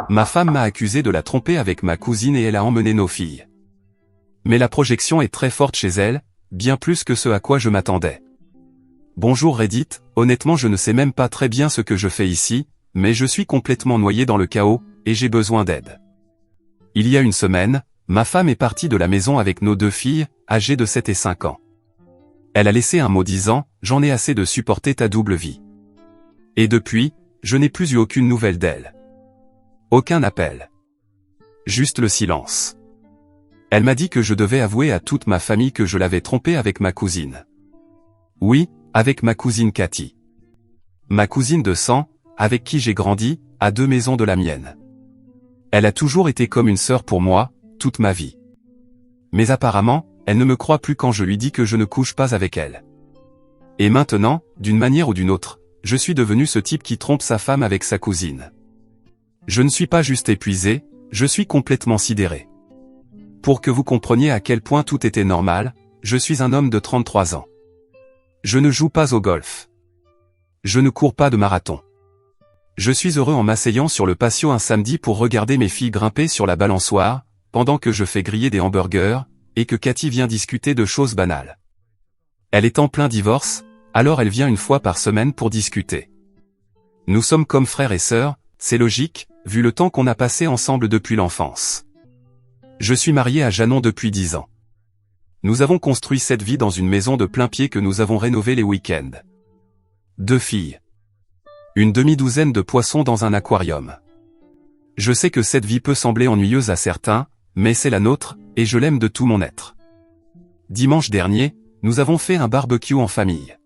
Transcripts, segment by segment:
Ma femme m'a accusé de la tromper avec ma cousine et elle a emmené nos filles. Mais la projection est très forte chez elle, bien plus que ce à quoi je m'attendais. Bonjour Reddit, honnêtement je ne sais même pas très bien ce que je fais ici, mais je suis complètement noyé dans le chaos, et j'ai besoin d'aide. Il y a une semaine, ma femme est partie de la maison avec nos 2 filles, âgées de 7 et 5 ans. Elle a laissé un mot disant « J'en ai assez de supporter ta double vie ». Et depuis, je n'ai plus eu aucune nouvelle d'elle. Aucun appel. Juste le silence. Elle m'a dit que je devais avouer à toute ma famille que je l'avais trompée avec ma cousine. Oui, avec ma cousine Cathy. Ma cousine de sang, avec qui j'ai grandi, à 2 maisons de la mienne. Elle a toujours été comme une sœur pour moi, toute ma vie. Mais apparemment, elle ne me croit plus quand je lui dis que je ne couche pas avec elle. Et maintenant, d'une manière ou d'une autre, je suis devenu ce type qui trompe sa femme avec sa cousine. Je ne suis pas juste épuisé, je suis complètement sidéré. Pour que vous compreniez à quel point tout était normal, je suis un homme de 33 ans. Je ne joue pas au golf. Je ne cours pas de marathon. Je suis heureux en m'asseyant sur le patio un samedi pour regarder mes filles grimper sur la balançoire, pendant que je fais griller des hamburgers, et que Cathy vient discuter de choses banales. Elle est en plein divorce, alors elle vient une fois par semaine pour discuter. Nous sommes comme frères et sœurs, c'est logique, vu le temps qu'on a passé ensemble depuis l'enfance. Je suis marié à Janon depuis 10 ans. Nous avons construit cette vie dans une maison de plein pied que nous avons rénovée les week-ends. 2 filles. Une demi-douzaine de poissons dans un aquarium. Je sais que cette vie peut sembler ennuyeuse à certains, mais c'est la nôtre, et je l'aime de tout mon être. Dimanche dernier, nous avons fait un barbecue en famille.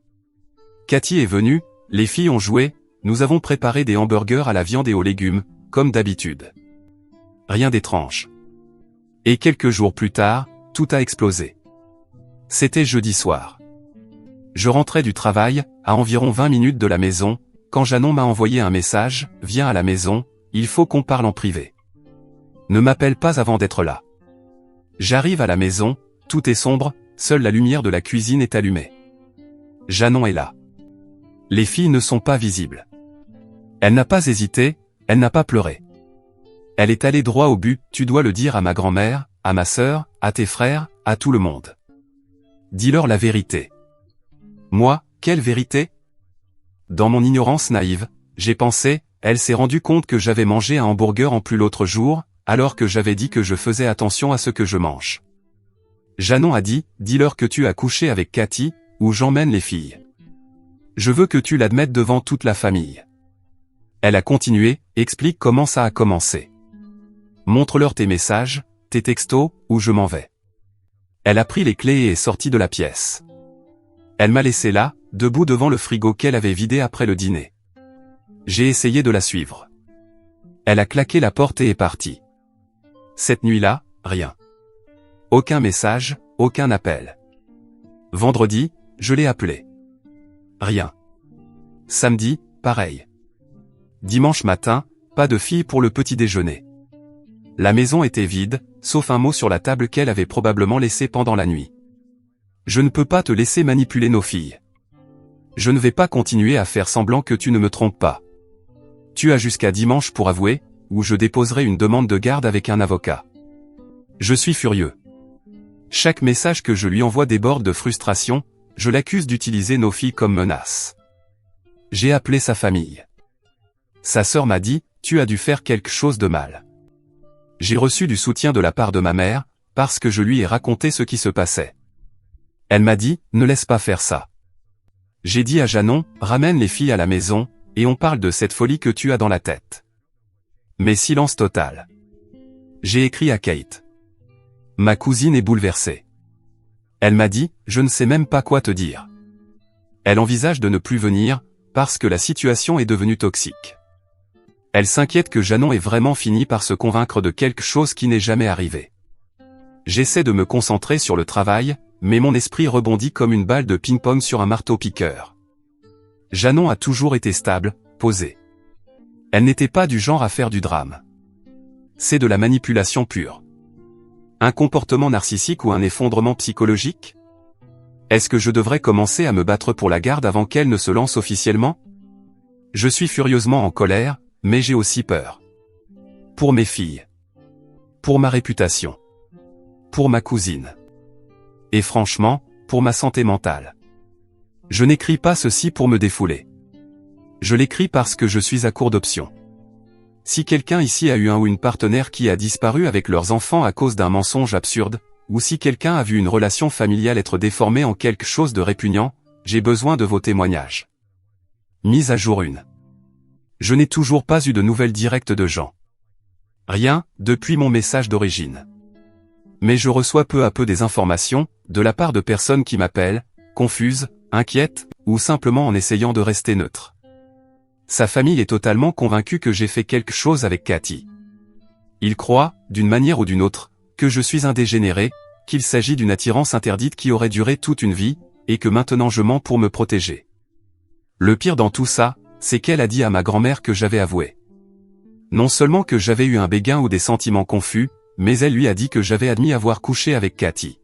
Cathy est venue, les filles ont joué, nous avons préparé des hamburgers à la viande et aux légumes, comme d'habitude. Rien d'étrange. Et quelques jours plus tard, tout a explosé. C'était jeudi soir. Je rentrais du travail, à environ 20 minutes de la maison, quand Janon m'a envoyé un message, « Viens à la maison, il faut qu'on parle en privé. Ne m'appelle pas avant d'être là. » J'arrive à la maison, tout est sombre, seule la lumière de la cuisine est allumée. Janon est là. Les filles ne sont pas visibles. Elle n'a pas hésité, elle n'a pas pleuré. Elle est allée droit au but, tu dois le dire à ma grand-mère, à ma sœur, à tes frères, à tout le monde. Dis-leur la vérité. Moi, quelle vérité? Dans mon ignorance naïve, j'ai pensé, elle s'est rendue compte que j'avais mangé un hamburger en plus l'autre jour, alors que j'avais dit que je faisais attention à ce que je mange. Janon a dit, dis-leur que tu as couché avec Cathy, ou j'emmène les filles. Je veux que tu l'admettes devant toute la famille. Elle a continué, explique comment ça a commencé. Montre-leur tes messages, tes textos, ou je m'en vais. Elle a pris les clés et est sortie de la pièce. Elle m'a laissé là, debout devant le frigo qu'elle avait vidé après le dîner. J'ai essayé de la suivre. Elle a claqué la porte et est partie. Cette nuit-là, rien. Aucun message, aucun appel. Vendredi, je l'ai appelée. Rien. Samedi, pareil. Dimanche matin, pas de fille pour le petit déjeuner. La maison était vide, sauf un mot sur la table qu'elle avait probablement laissé pendant la nuit. Je ne peux pas te laisser manipuler nos filles. Je ne vais pas continuer à faire semblant que tu ne me trompes pas. Tu as jusqu'à dimanche pour avouer, ou je déposerai une demande de garde avec un avocat. Je suis furieux. Chaque message que je lui envoie déborde de frustration, je l'accuse d'utiliser nos filles comme menace. J'ai appelé sa famille. Sa sœur m'a dit, tu as dû faire quelque chose de mal. J'ai reçu du soutien de la part de ma mère, parce que je lui ai raconté ce qui se passait. Elle m'a dit, ne laisse pas faire ça. J'ai dit à Janon, ramène les filles à la maison, et on parle de cette folie que tu as dans la tête. Mais silence total. J'ai écrit à Kate. Ma cousine est bouleversée. Elle m'a dit, je ne sais même pas quoi te dire. Elle envisage de ne plus venir, parce que la situation est devenue toxique. Elle s'inquiète que Janon ait vraiment fini par se convaincre de quelque chose qui n'est jamais arrivé. J'essaie de me concentrer sur le travail, mais mon esprit rebondit comme une balle de ping-pong sur un marteau-piqueur. Janon a toujours été stable, posée. Elle n'était pas du genre à faire du drame. C'est de la manipulation pure. Un comportement narcissique ou un effondrement psychologique? Est-ce que je devrais commencer à me battre pour la garde avant qu'elle ne se lance officiellement? Je suis furieusement en colère, mais j'ai aussi peur. Pour mes filles. Pour ma réputation. Pour ma cousine. Et franchement, pour ma santé mentale. Je n'écris pas ceci pour me défouler. Je l'écris parce que je suis à court d'options. Si quelqu'un ici a eu un ou une partenaire qui a disparu avec leurs enfants à cause d'un mensonge absurde, ou si quelqu'un a vu une relation familiale être déformée en quelque chose de répugnant, j'ai besoin de vos témoignages. Mise à jour 1. Je n'ai toujours pas eu de nouvelles directes de Jean. Rien, depuis mon message d'origine. Mais je reçois peu à peu des informations, de la part de personnes qui m'appellent, confuses, inquiètes, ou simplement en essayant de rester neutre. Sa famille est totalement convaincue que j'ai fait quelque chose avec Cathy. Ils croient, d'une manière ou d'une autre, que je suis un dégénéré, qu'il s'agit d'une attirance interdite qui aurait duré toute une vie, et que maintenant je mens pour me protéger. Le pire dans tout ça, c'est qu'elle a dit à ma grand-mère que j'avais avoué. Non seulement que j'avais eu un béguin ou des sentiments confus, mais elle lui a dit que j'avais admis avoir couché avec Cathy.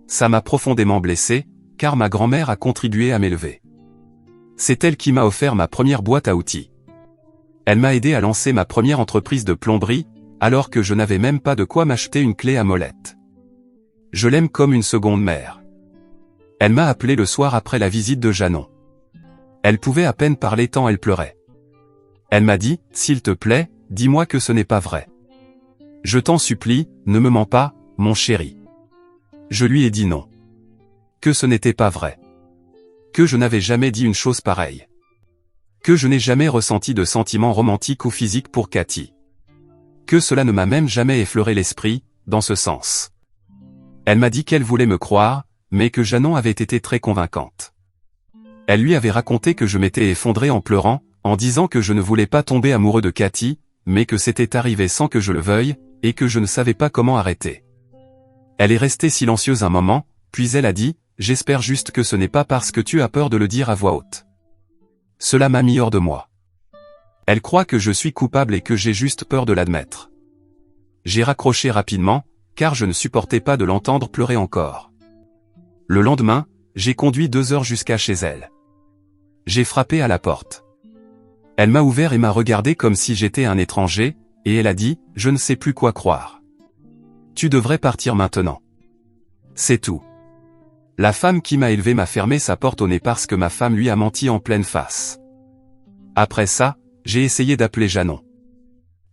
Ça m'a profondément blessé, car ma grand-mère a contribué à m'élever. C'est elle qui m'a offert ma première boîte à outils. Elle m'a aidé à lancer ma première entreprise de plomberie, alors que je n'avais même pas de quoi m'acheter une clé à molette. Je l'aime comme une seconde mère. Elle m'a appelé le soir après la visite de Janon. Elle pouvait à peine parler tant elle pleurait. Elle m'a dit, « S'il te plaît, dis-moi que ce n'est pas vrai. Je t'en supplie, ne me mens pas, mon chéri. » Je lui ai dit non. Que ce n'était pas vrai. Que je n'avais jamais dit une chose pareille. Que je n'ai jamais ressenti de sentiments romantiques ou physiques pour Cathy. Que cela ne m'a même jamais effleuré l'esprit, dans ce sens. Elle m'a dit qu'elle voulait me croire, mais que Janon avait été très convaincante. Elle lui avait raconté que je m'étais effondré en pleurant, en disant que je ne voulais pas tomber amoureux de Cathy, mais que c'était arrivé sans que je le veuille, et que je ne savais pas comment arrêter. Elle est restée silencieuse un moment, puis elle a dit, « J'espère juste que ce n'est pas parce que tu as peur de le dire à voix haute. » Cela m'a mis hors de moi. Elle croit que je suis coupable et que j'ai juste peur de l'admettre. J'ai raccroché rapidement, car je ne supportais pas de l'entendre pleurer encore. Le lendemain, j'ai conduit 2 heures jusqu'à chez elle. J'ai frappé à la porte. Elle m'a ouvert et m'a regardé comme si j'étais un étranger, et elle a dit, « Je ne sais plus quoi croire. Tu devrais partir maintenant. » C'est tout. La femme qui m'a élevé m'a fermé sa porte au nez parce que ma femme lui a menti en pleine face. Après ça, j'ai essayé d'appeler Janon.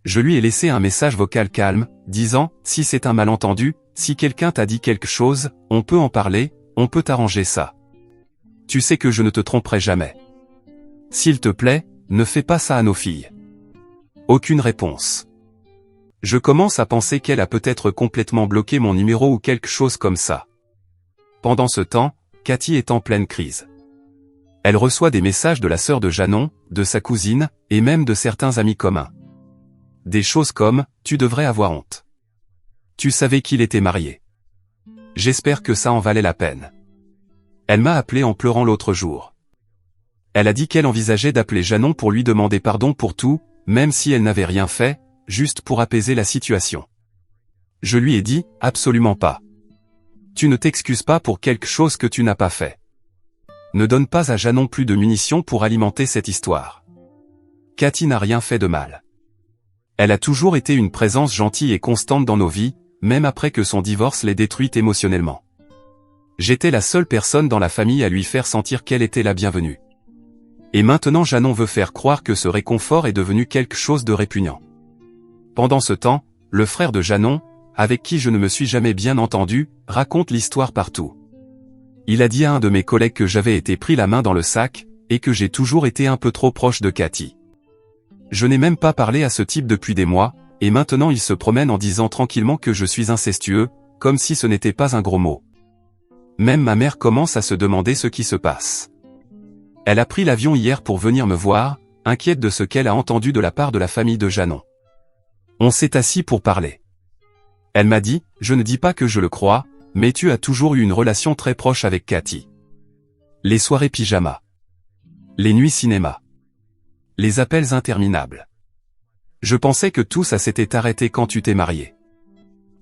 Je lui ai laissé un message vocal calme, disant, « Si c'est un malentendu, si quelqu'un t'a dit quelque chose, on peut en parler, on peut arranger ça. Tu sais que je ne te tromperai jamais. S'il te plaît, ne fais pas ça à nos filles. » Aucune réponse. Je commence à penser qu'elle a peut-être complètement bloqué mon numéro ou quelque chose comme ça. Pendant ce temps, Cathy est en pleine crise. Elle reçoit des messages de la sœur de Janon, de sa cousine, et même de certains amis communs. Des choses comme, « Tu devrais avoir honte. Tu savais qu'il était marié. J'espère que ça en valait la peine. » Elle m'a appelé en pleurant l'autre jour. Elle a dit qu'elle envisageait d'appeler Janon pour lui demander pardon pour tout, même si elle n'avait rien fait, juste pour apaiser la situation. Je lui ai dit, « Absolument pas. Tu ne t'excuses pas pour quelque chose que tu n'as pas fait. Ne donne pas à Janon plus de munitions pour alimenter cette histoire. Cathy n'a rien fait de mal. Elle a toujours été une présence gentille et constante dans nos vies, même après que son divorce l'ait détruite émotionnellement. J'étais la seule personne dans la famille à lui faire sentir qu'elle était la bienvenue. Et maintenant Janon veut faire croire que ce réconfort est devenu quelque chose de répugnant. Pendant ce temps, le frère de Janon, avec qui je ne me suis jamais bien entendu, raconte l'histoire partout. Il a dit à un de mes collègues que j'avais été pris la main dans le sac, et que j'ai toujours été un peu trop proche de Cathy. Je n'ai même pas parlé à ce type depuis des mois, et maintenant il se promène en disant tranquillement que je suis incestueux, comme si ce n'était pas un gros mot. Même ma mère commence à se demander ce qui se passe. Elle a pris l'avion hier pour venir me voir, inquiète de ce qu'elle a entendu de la part de la famille de Janon. On s'est assis pour parler. Elle m'a dit, « Je ne dis pas que je le crois, mais tu as toujours eu une relation très proche avec Cathy. Les soirées pyjama. Les nuits cinéma. Les appels interminables. Je pensais que tout ça s'était arrêté quand tu t'es marié. »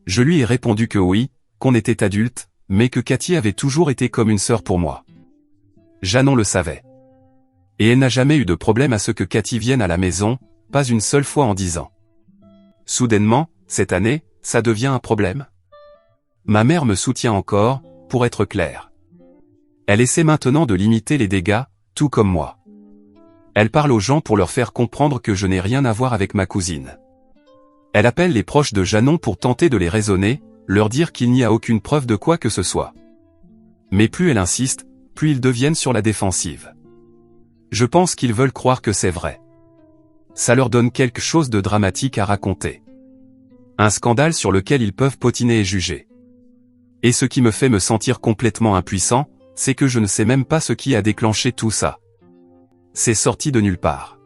Je lui ai répondu que oui, qu'on était adultes, mais que Cathy avait toujours été comme une sœur pour moi. Janon le savait. Et elle n'a jamais eu de problème à ce que Cathy vienne à la maison, pas une seule fois en 10 ans. Soudainement, cette année, ça devient un problème. Ma mère me soutient encore, pour être clair. Elle essaie maintenant de limiter les dégâts, tout comme moi. Elle parle aux gens pour leur faire comprendre que je n'ai rien à voir avec ma cousine. Elle appelle les proches de Janon pour tenter de les raisonner, leur dire qu'il n'y a aucune preuve de quoi que ce soit. Mais plus elle insiste, plus ils deviennent sur la défensive. Je pense qu'ils veulent croire que c'est vrai. Ça leur donne quelque chose de dramatique à raconter. Un scandale sur lequel ils peuvent potiner et juger. Et ce qui me fait me sentir complètement impuissant, c'est que je ne sais même pas ce qui a déclenché tout ça. C'est sorti de nulle part.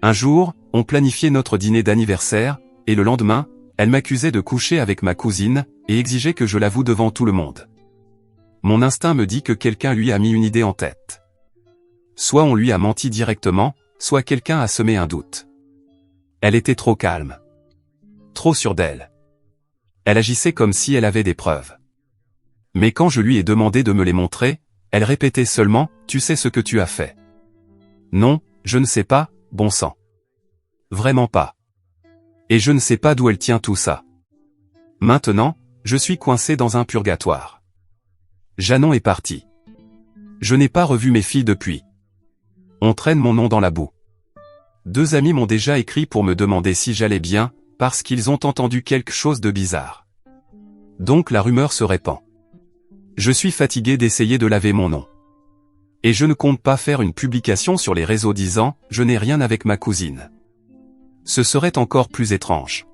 Un jour, on planifiait notre dîner d'anniversaire, et le lendemain, elle m'accusait de coucher avec ma cousine, et exigeait que je l'avoue devant tout le monde. Mon instinct me dit que quelqu'un lui a mis une idée en tête. Soit on lui a menti directement, soit quelqu'un a semé un doute. Elle était trop calme. Trop sûre d'elle. Elle agissait comme si elle avait des preuves. Mais quand je lui ai demandé de me les montrer, elle répétait seulement « Tu sais ce que tu as fait ». Non, je ne sais pas, bon sang. Vraiment pas. Et je ne sais pas d'où elle tient tout ça. Maintenant, je suis coincé dans un purgatoire. Janon est parti. Je n'ai pas revu mes filles depuis. On traîne mon nom dans la boue. 2 amis m'ont déjà écrit pour me demander si j'allais bien, parce qu'ils ont entendu quelque chose de bizarre. Donc la rumeur se répand. Je suis fatigué d'essayer de laver mon nom. Et je ne compte pas faire une publication sur les réseaux disant « Je n'ai rien avec ma cousine ». Ce serait encore plus étrange.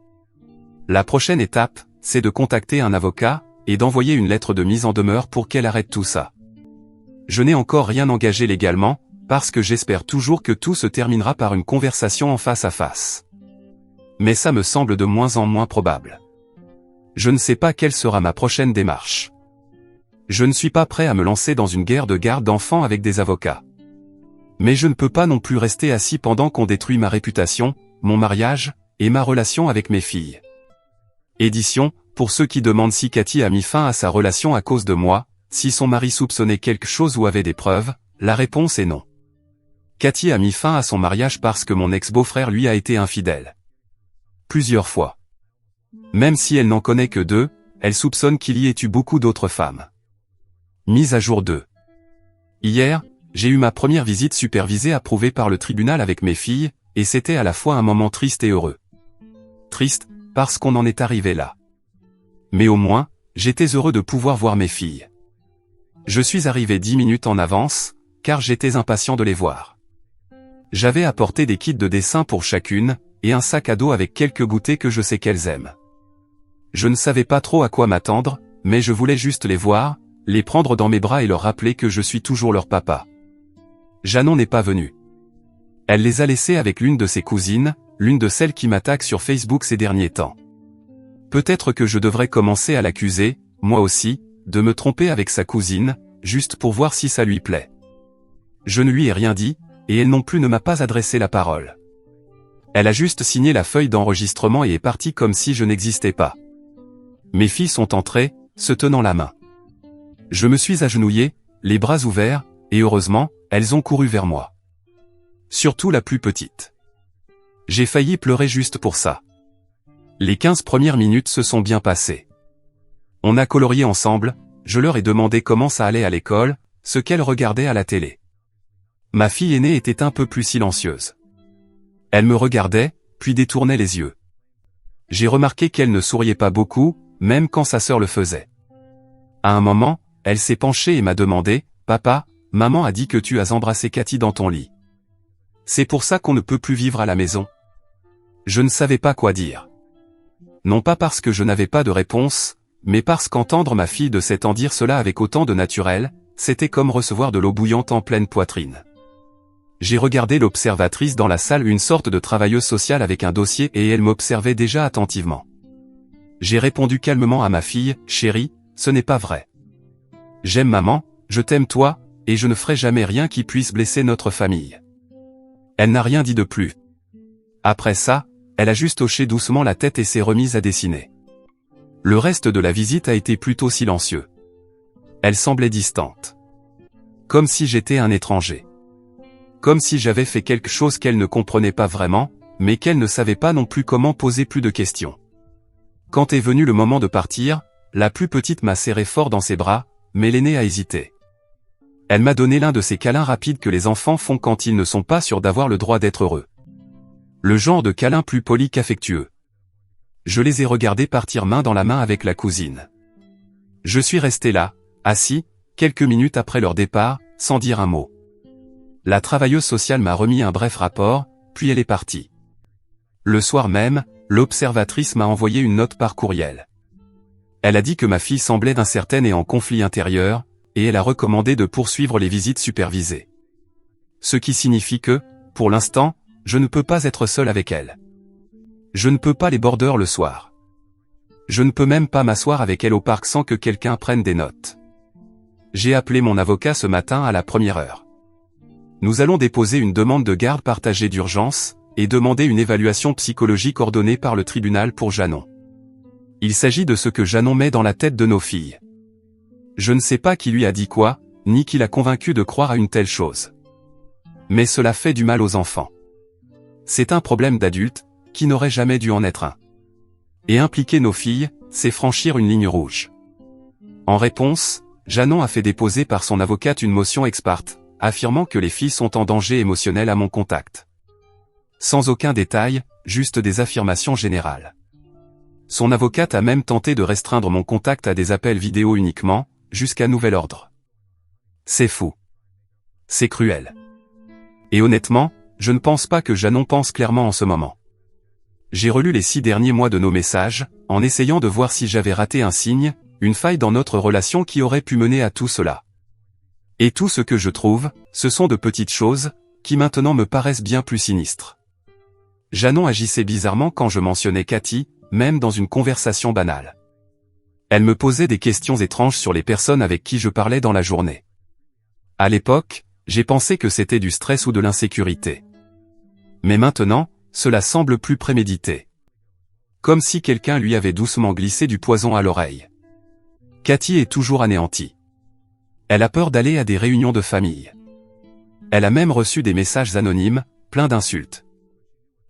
La prochaine étape, c'est de contacter un avocat, et d'envoyer une lettre de mise en demeure pour qu'elle arrête tout ça. Je n'ai encore rien engagé légalement, parce que j'espère toujours que tout se terminera par une conversation en face à face. Mais ça me semble de moins en moins probable. Je ne sais pas quelle sera ma prochaine démarche. Je ne suis pas prêt à me lancer dans une guerre de garde d'enfants avec des avocats. Mais je ne peux pas non plus rester assis pendant qu'on détruit ma réputation, mon mariage, et ma relation avec mes filles. Édition, pour ceux qui demandent si Cathy a mis fin à sa relation à cause de moi, si son mari soupçonnait quelque chose ou avait des preuves, la réponse est non. Cathy a mis fin à son mariage parce que mon ex-beau-frère lui a été infidèle. Plusieurs fois. Même si elle n'en connaît que 2, elle soupçonne qu'il y ait eu beaucoup d'autres femmes. Mise à jour 2. Hier, j'ai eu ma première visite supervisée approuvée par le tribunal avec mes filles, et c'était à la fois un moment triste et heureux. Triste, parce qu'on en est arrivé là. Mais au moins, j'étais heureux de pouvoir voir mes filles. Je suis arrivé 10 minutes en avance, car j'étais impatient de les voir. J'avais apporté des kits de dessin pour chacune, et un sac à dos avec quelques goûters que je sais qu'elles aiment. Je ne savais pas trop à quoi m'attendre, mais je voulais juste les voir, les prendre dans mes bras et leur rappeler que je suis toujours leur papa. Janon n'est pas venue. Elle les a laissés avec l'une de ses cousines, l'une de celles qui m'attaquent sur Facebook ces derniers temps. Peut-être que je devrais commencer à l'accuser, moi aussi, de me tromper avec sa cousine, juste pour voir si ça lui plaît. Je ne lui ai rien dit, et elle non plus ne m'a pas adressé la parole. Elle a juste signé la feuille d'enregistrement et est partie comme si je n'existais pas. Mes filles sont entrées, se tenant la main. Je me suis agenouillé, les bras ouverts, et heureusement, elles ont couru vers moi. Surtout la plus petite. J'ai failli pleurer juste pour ça. Les 15 premières minutes se sont bien passées. On a colorié ensemble, je leur ai demandé comment ça allait à l'école, ce qu'elles regardaient à la télé. Ma fille aînée était un peu plus silencieuse. Elle me regardait, puis détournait les yeux. J'ai remarqué qu'elle ne souriait pas beaucoup, même quand sa sœur le faisait. À un moment, elle s'est penchée et m'a demandé « Papa, maman a dit que tu as embrassé Cathy dans ton lit. C'est pour ça qu'on ne peut plus vivre à la maison ?» Je ne savais pas quoi dire. Non pas parce que je n'avais pas de réponse, mais parce qu'entendre ma fille de 7 ans dire cela avec autant de naturel, c'était comme recevoir de l'eau bouillante en pleine poitrine. J'ai regardé l'observatrice dans la salle, une sorte de travailleuse sociale avec un dossier, et elle m'observait déjà attentivement. J'ai répondu calmement à ma fille « Chérie, ce n'est pas vrai. J'aime maman, je t'aime toi, et je ne ferai jamais rien qui puisse blesser notre famille. » Elle n'a rien dit de plus. Après ça, elle a juste hoché doucement la tête et s'est remise à dessiner. Le reste de la visite a été plutôt silencieux. Elle semblait distante. Comme si j'étais un étranger. Comme si j'avais fait quelque chose qu'elle ne comprenait pas vraiment, mais qu'elle ne savait pas non plus comment poser plus de questions. Quand est venu le moment de partir, la plus petite m'a serré fort dans ses bras, mais l'aînée a hésité. Elle m'a donné l'un de ces câlins rapides que les enfants font quand ils ne sont pas sûrs d'avoir le droit d'être heureux. Le genre de câlin plus poli qu'affectueux. Je les ai regardés partir main dans la main avec la cousine. Je suis resté là, assis, quelques minutes après leur départ, sans dire un mot. La travailleuse sociale m'a remis un bref rapport, puis elle est partie. Le soir même, l'observatrice m'a envoyé une note par courriel. Elle a dit que ma fille semblait incertaine et en conflit intérieur, et elle a recommandé de poursuivre les visites supervisées. Ce qui signifie que, pour l'instant, je ne peux pas être seul avec elle. Je ne peux pas les border le soir. Je ne peux même pas m'asseoir avec elle au parc sans que quelqu'un prenne des notes. J'ai appelé mon avocat ce matin à la première heure. Nous allons déposer une demande de garde partagée d'urgence, et demander une évaluation psychologique ordonnée par le tribunal pour Janon. Il s'agit de ce que Janon met dans la tête de nos filles. Je ne sais pas qui lui a dit quoi, ni qui l'a convaincu de croire à une telle chose. Mais cela fait du mal aux enfants. C'est un problème d'adulte, qui n'aurait jamais dû en être un. Et impliquer nos filles, c'est franchir une ligne rouge. En réponse, Janon a fait déposer par son avocate une motion ex parte, affirmant que les filles sont en danger émotionnel à mon contact. Sans aucun détail, juste des affirmations générales. Son avocate a même tenté de restreindre mon contact à des appels vidéo uniquement, jusqu'à nouvel ordre. C'est fou. C'est cruel. Et honnêtement, je ne pense pas que Janon pense clairement en ce moment. J'ai relu les 6 derniers mois de nos messages, en essayant de voir si j'avais raté un signe, une faille dans notre relation qui aurait pu mener à tout cela. Et tout ce que je trouve, ce sont de petites choses, qui maintenant me paraissent bien plus sinistres. Janon agissait bizarrement quand je mentionnais Cathy, même dans une conversation banale. Elle me posait des questions étranges sur les personnes avec qui je parlais dans la journée. À l'époque, j'ai pensé que c'était du stress ou de l'insécurité. Mais maintenant, cela semble plus prémédité. Comme si quelqu'un lui avait doucement glissé du poison à l'oreille. Cathy est toujours anéantie. Elle a peur d'aller à des réunions de famille. Elle a même reçu des messages anonymes, pleins d'insultes.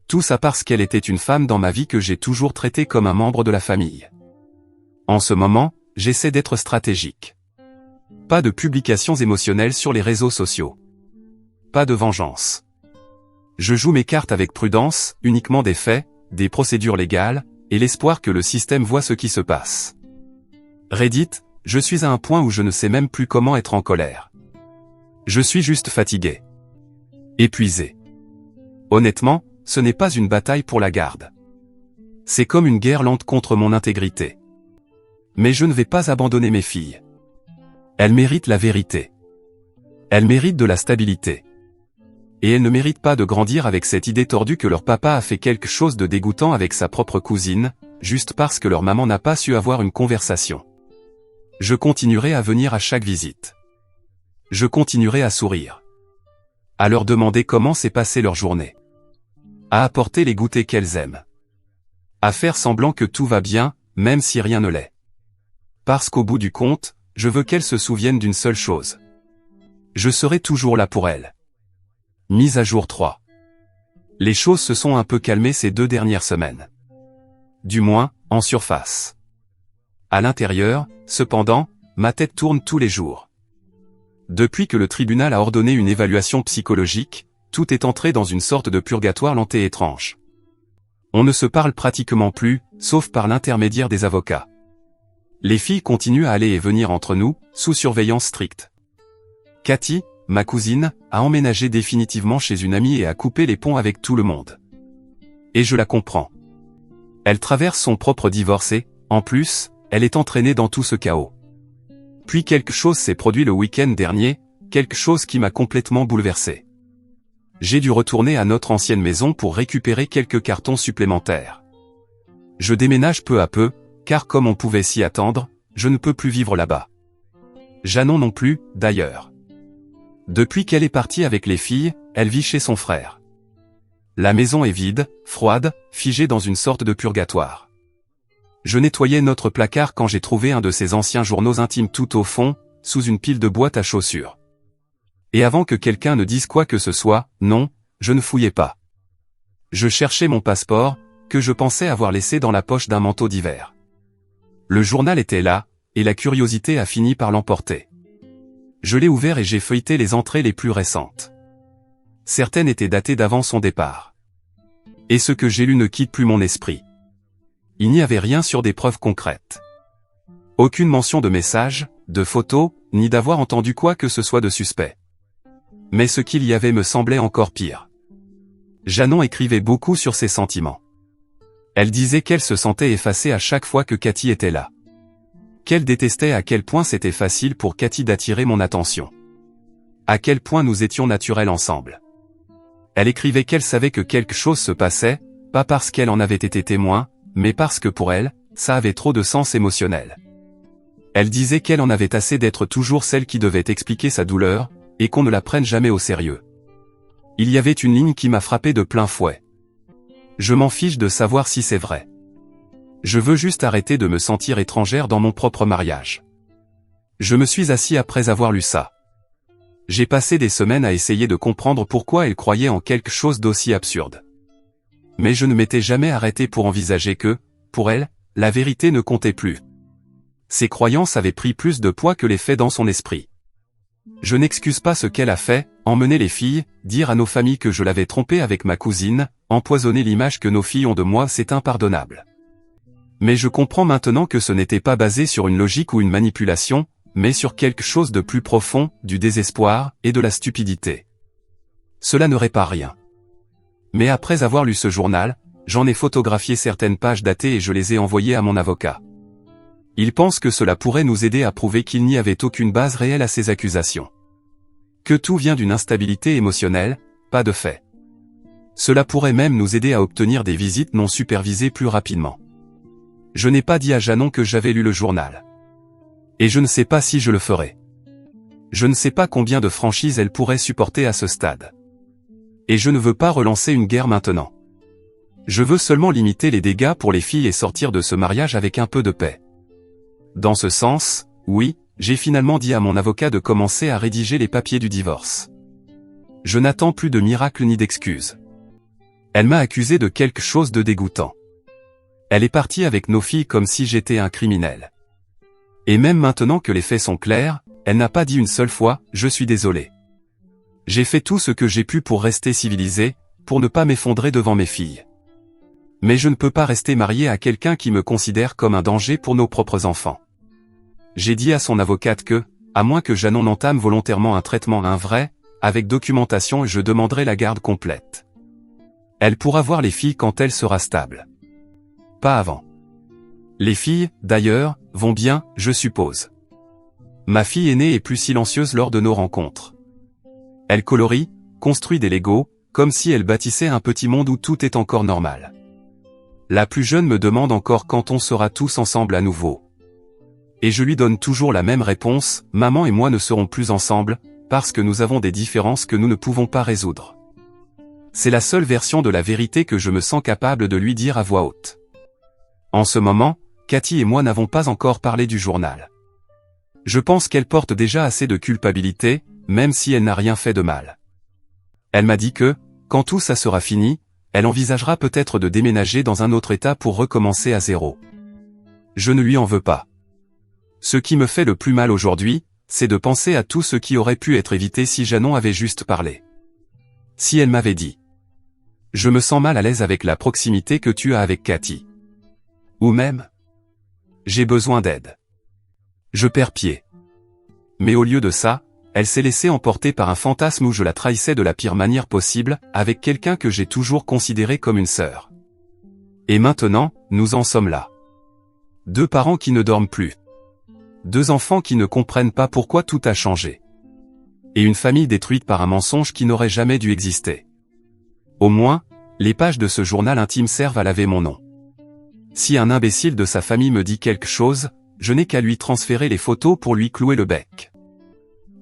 Tout ça parce qu'elle était une femme dans ma vie que j'ai toujours traitée comme un membre de la famille. En ce moment, j'essaie d'être stratégique. Pas de publications émotionnelles sur les réseaux sociaux. Pas de vengeance. Je joue mes cartes avec prudence, uniquement des faits, des procédures légales, et l'espoir que le système voit ce qui se passe. Reddit, je suis à un point où je ne sais même plus comment être en colère. Je suis juste fatigué. Épuisé. Honnêtement, ce n'est pas une bataille pour la garde. C'est comme une guerre lente contre mon intégrité. Mais je ne vais pas abandonner mes filles. Elles méritent la vérité. Elles méritent de la stabilité. Et elles ne méritent pas de grandir avec cette idée tordue que leur papa a fait quelque chose de dégoûtant avec sa propre cousine, juste parce que leur maman n'a pas su avoir une conversation. Je continuerai à venir à chaque visite. Je continuerai à sourire. À leur demander comment s'est passée leur journée. À apporter les goûters qu'elles aiment. À faire semblant que tout va bien, même si rien ne l'est. Parce qu'au bout du compte, je veux qu'elles se souviennent d'une seule chose. Je serai toujours là pour elles. Mise à jour 3. Les choses se sont un peu calmées ces 2 dernières semaines. Du moins, en surface. À l'intérieur, cependant, ma tête tourne tous les jours. Depuis que le tribunal a ordonné une évaluation psychologique, tout est entré dans une sorte de purgatoire lent et étrange. On ne se parle pratiquement plus, sauf par l'intermédiaire des avocats. Les filles continuent à aller et venir entre nous, sous surveillance stricte. Cathy, ma cousine, a emménagé définitivement chez une amie et a coupé les ponts avec tout le monde. Et je la comprends. Elle traverse son propre divorce et, en plus, elle est entraînée dans tout ce chaos. Puis quelque chose s'est produit le week-end dernier, quelque chose qui m'a complètement bouleversé. J'ai dû retourner à notre ancienne maison pour récupérer quelques cartons supplémentaires. Je déménage peu à peu, car comme on pouvait s'y attendre, je ne peux plus vivre là-bas. Janon non plus, d'ailleurs. Depuis qu'elle est partie avec les filles, elle vit chez son frère. La maison est vide, froide, figée dans une sorte de purgatoire. Je nettoyais notre placard quand j'ai trouvé un de ces anciens journaux intimes tout au fond, sous une pile de boîtes à chaussures. Et avant que quelqu'un ne dise quoi que ce soit, non, je ne fouillais pas. Je cherchais mon passeport, que je pensais avoir laissé dans la poche d'un manteau d'hiver. Le journal était là, et la curiosité a fini par l'emporter. Je l'ai ouvert et j'ai feuilleté les entrées les plus récentes. Certaines étaient datées d'avant son départ. Et ce que j'ai lu ne quitte plus mon esprit. Il n'y avait rien sur des preuves concrètes. Aucune mention de message, de photos, ni d'avoir entendu quoi que ce soit de suspect. Mais ce qu'il y avait me semblait encore pire. Janon écrivait beaucoup sur ses sentiments. Elle disait qu'elle se sentait effacée à chaque fois que Cathy était là. Qu'elle détestait à quel point c'était facile pour Cathy d'attirer mon attention. À quel point nous étions naturels ensemble. Elle écrivait qu'elle savait que quelque chose se passait, pas parce qu'elle en avait été témoin, mais parce que pour elle, ça avait trop de sens émotionnel. Elle disait qu'elle en avait assez d'être toujours celle qui devait expliquer sa douleur, et qu'on ne la prenne jamais au sérieux. Il y avait une ligne qui m'a frappé de plein fouet. Je m'en fiche de savoir si c'est vrai. Je veux juste arrêter de me sentir étrangère dans mon propre mariage. Je me suis assis après avoir lu ça. J'ai passé des semaines à essayer de comprendre pourquoi elle croyait en quelque chose d'aussi absurde. Mais je ne m'étais jamais arrêté pour envisager que, pour elle, la vérité ne comptait plus. Ses croyances avaient pris plus de poids que les faits dans son esprit. Je n'excuse pas ce qu'elle a fait, emmener les filles, dire à nos familles que je l'avais trompée avec ma cousine, empoisonner l'image que nos filles ont de moi, c'est impardonnable. Mais je comprends maintenant que ce n'était pas basé sur une logique ou une manipulation, mais sur quelque chose de plus profond, du désespoir, et de la stupidité. Cela ne répare rien. Mais après avoir lu ce journal, j'en ai photographié certaines pages datées et je les ai envoyées à mon avocat. Il pense que cela pourrait nous aider à prouver qu'il n'y avait aucune base réelle à ces accusations. Que tout vient d'une instabilité émotionnelle, pas de fait. Cela pourrait même nous aider à obtenir des visites non supervisées plus rapidement. Je n'ai pas dit à Janon que j'avais lu le journal. Et je ne sais pas si je le ferai. Je ne sais pas combien de franchises elle pourrait supporter à ce stade. Et je ne veux pas relancer une guerre maintenant. Je veux seulement limiter les dégâts pour les filles et sortir de ce mariage avec un peu de paix. Dans ce sens, oui, j'ai finalement dit à mon avocat de commencer à rédiger les papiers du divorce. Je n'attends plus de miracles ni d'excuses. Elle m'a accusé de quelque chose de dégoûtant. Elle est partie avec nos filles comme si j'étais un criminel. Et même maintenant que les faits sont clairs, elle n'a pas dit une seule fois « je suis désolé ». J'ai fait tout ce que j'ai pu pour rester civilisé, pour ne pas m'effondrer devant mes filles. Mais je ne peux pas rester marié à quelqu'un qui me considère comme un danger pour nos propres enfants. J'ai dit à son avocate que, à moins que Janon entame volontairement un traitement vrai, avec documentation, je demanderai la garde complète. Elle pourra voir les filles quand elle sera stable. Pas avant. Les filles, d'ailleurs, vont bien, je suppose. Ma fille aînée est plus silencieuse lors de nos rencontres. Elle colorie, construit des Legos, comme si elle bâtissait un petit monde où tout est encore normal. La plus jeune me demande encore quand on sera tous ensemble à nouveau. Et je lui donne toujours la même réponse, maman et moi ne serons plus ensemble, parce que nous avons des différences que nous ne pouvons pas résoudre. C'est la seule version de la vérité que je me sens capable de lui dire à voix haute. En ce moment, Cathy et moi n'avons pas encore parlé du journal. Je pense qu'elle porte déjà assez de culpabilité, même si elle n'a rien fait de mal. Elle m'a dit que, quand tout ça sera fini, elle envisagera peut-être de déménager dans un autre état pour recommencer à zéro. Je ne lui en veux pas. Ce qui me fait le plus mal aujourd'hui, c'est de penser à tout ce qui aurait pu être évité si Janon avait juste parlé. Si elle m'avait dit « Je me sens mal à l'aise avec la proximité que tu as avec Cathy. » Ou même « J'ai besoin d'aide. » Je perds pied. Mais au lieu de ça, elle s'est laissée emporter par un fantasme où je la trahissais de la pire manière possible, avec quelqu'un que j'ai toujours considéré comme une sœur. Et maintenant, nous en sommes là. 2 parents qui ne dorment plus. 2 enfants qui ne comprennent pas pourquoi tout a changé. Et une famille détruite par un mensonge qui n'aurait jamais dû exister. Au moins, les pages de ce journal intime servent à laver mon nom. Si un imbécile de sa famille me dit quelque chose, je n'ai qu'à lui transférer les photos pour lui clouer le bec.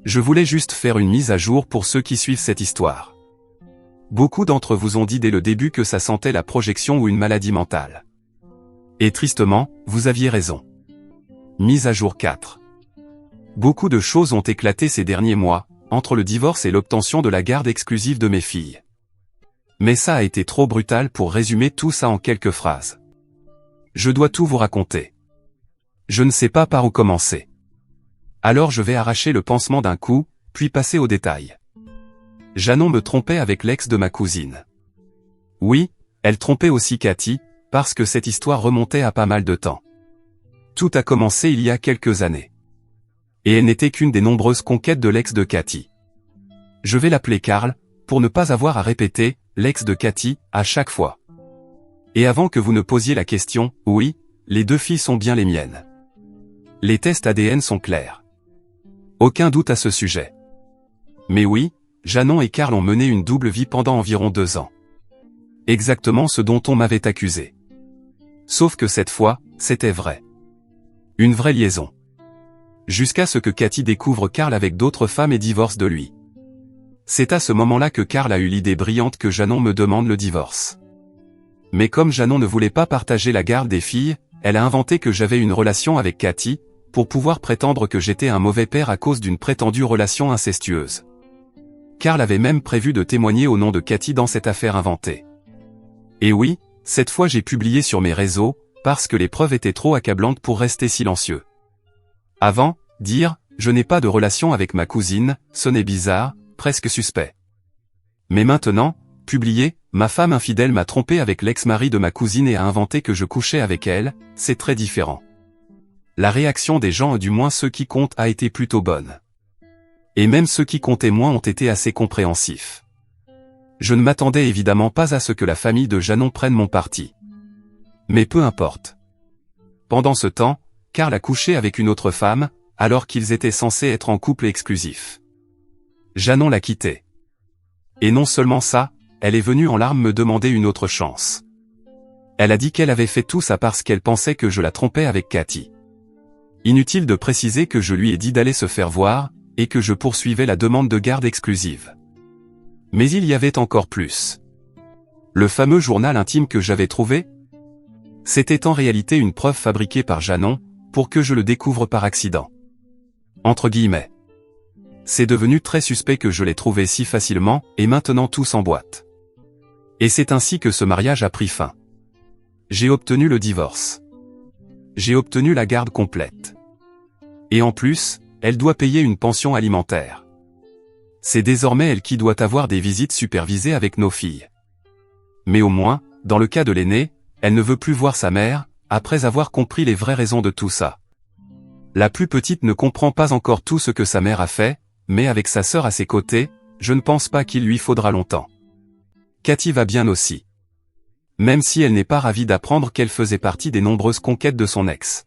Je voulais juste faire une mise à jour pour ceux qui suivent cette histoire. Beaucoup d'entre vous ont dit dès le début que ça sentait la projection ou une maladie mentale. Et tristement, vous aviez raison. Mise à jour 4. Beaucoup de choses ont éclaté ces derniers mois, entre le divorce et l'obtention de la garde exclusive de mes filles. Mais ça a été trop brutal pour résumer tout ça en quelques phrases. Je dois tout vous raconter. Je ne sais pas par où commencer. Alors je vais arracher le pansement d'un coup, puis passer aux détails. Janon me trompait avec l'ex de ma cousine. Oui, elle trompait aussi Cathy, parce que cette histoire remontait à pas mal de temps. Tout a commencé il y a quelques années. Et elle n'était qu'une des nombreuses conquêtes de l'ex de Cathy. Je vais l'appeler Karl, pour ne pas avoir à répéter « l'ex de Cathy » à chaque fois. Et avant que vous ne posiez la question, oui, les deux filles sont bien les miennes. Les tests ADN sont clairs. Aucun doute à ce sujet. Mais oui, Janon et Karl ont mené une double vie pendant environ 2 ans. Exactement ce dont on m'avait accusé. Sauf que cette fois, c'était vrai. Une vraie liaison. Jusqu'à ce que Cathy découvre Karl avec d'autres femmes et divorce de lui. C'est à ce moment-là que Karl a eu l'idée brillante que Janon me demande le divorce. Mais comme Janon ne voulait pas partager la garde des filles, elle a inventé que j'avais une relation avec Cathy, pour pouvoir prétendre que j'étais un mauvais père à cause d'une prétendue relation incestueuse. Karl avait même prévu de témoigner au nom de Cathy dans cette affaire inventée. Et oui, cette fois j'ai publié sur mes réseaux, parce que les preuves étaient trop accablantes pour rester silencieux. Avant, dire « je n'ai pas de relation avec ma cousine », sonnait bizarre, presque suspect. Mais maintenant, publier « ma femme infidèle m'a trompé avec l'ex-mari de ma cousine et a inventé que je couchais avec elle », c'est très différent. La réaction des gens, du moins ceux qui comptent, a été plutôt bonne. Et même ceux qui comptaient moins ont été assez compréhensifs. Je ne m'attendais évidemment pas à ce que la famille de Janon prenne mon parti. Mais peu importe. Pendant ce temps, Karl a couché avec une autre femme, alors qu'ils étaient censés être en couple exclusif. Janon l'a quitté. Et non seulement ça, elle est venue en larmes me demander une autre chance. Elle a dit qu'elle avait fait tout ça parce qu'elle pensait que je la trompais avec Cathy. Inutile de préciser que je lui ai dit d'aller se faire voir, et que je poursuivais la demande de garde exclusive. Mais il y avait encore plus. Le fameux journal intime que j'avais trouvé? C'était en réalité une preuve fabriquée par Janon, pour que je le découvre par accident. Entre guillemets. C'est devenu très suspect que je l'ai trouvé si facilement, et maintenant tout s'emboîte. Et c'est ainsi que ce mariage a pris fin. J'ai obtenu le divorce. J'ai obtenu la garde complète. Et en plus, elle doit payer une pension alimentaire. C'est désormais elle qui doit avoir des visites supervisées avec nos filles. Mais au moins, dans le cas de l'aînée, elle ne veut plus voir sa mère, après avoir compris les vraies raisons de tout ça. La plus petite ne comprend pas encore tout ce que sa mère a fait, mais avec sa sœur à ses côtés, je ne pense pas qu'il lui faudra longtemps. Cathy va bien aussi. Même si elle n'est pas ravie d'apprendre qu'elle faisait partie des nombreuses conquêtes de son ex.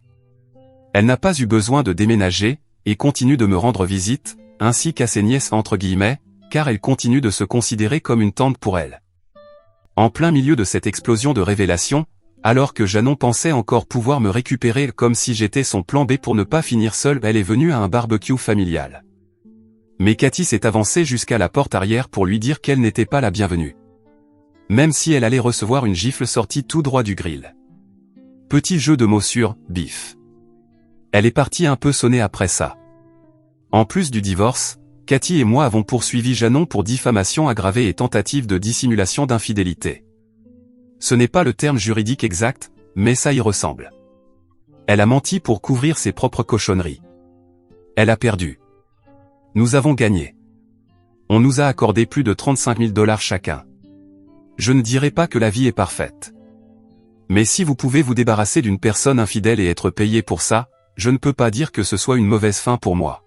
Elle n'a pas eu besoin de déménager, et continue de me rendre visite, ainsi qu'à ses nièces entre guillemets, car elle continue de se considérer comme une tante pour elle. En plein milieu de cette explosion de révélations, alors que Janon pensait encore pouvoir me récupérer comme si j'étais son plan B pour ne pas finir seule, elle est venue à un barbecue familial. Mais Cathy s'est avancée jusqu'à la porte arrière pour lui dire qu'elle n'était pas la bienvenue. Même si elle allait recevoir une gifle sortie tout droit du grill. Petit jeu de mots sur « bif ». Elle est partie un peu sonnée après ça. En plus du divorce, Cathy et moi avons poursuivi Janon pour diffamation aggravée et tentative de dissimulation d'infidélité. Ce n'est pas le terme juridique exact, mais ça y ressemble. Elle a menti pour couvrir ses propres cochonneries. Elle a perdu. Nous avons gagné. On nous a accordé plus de 35 000 $ chacun. Je ne dirais pas que la vie est parfaite. Mais si vous pouvez vous débarrasser d'une personne infidèle et être payé pour ça, je ne peux pas dire que ce soit une mauvaise fin pour moi.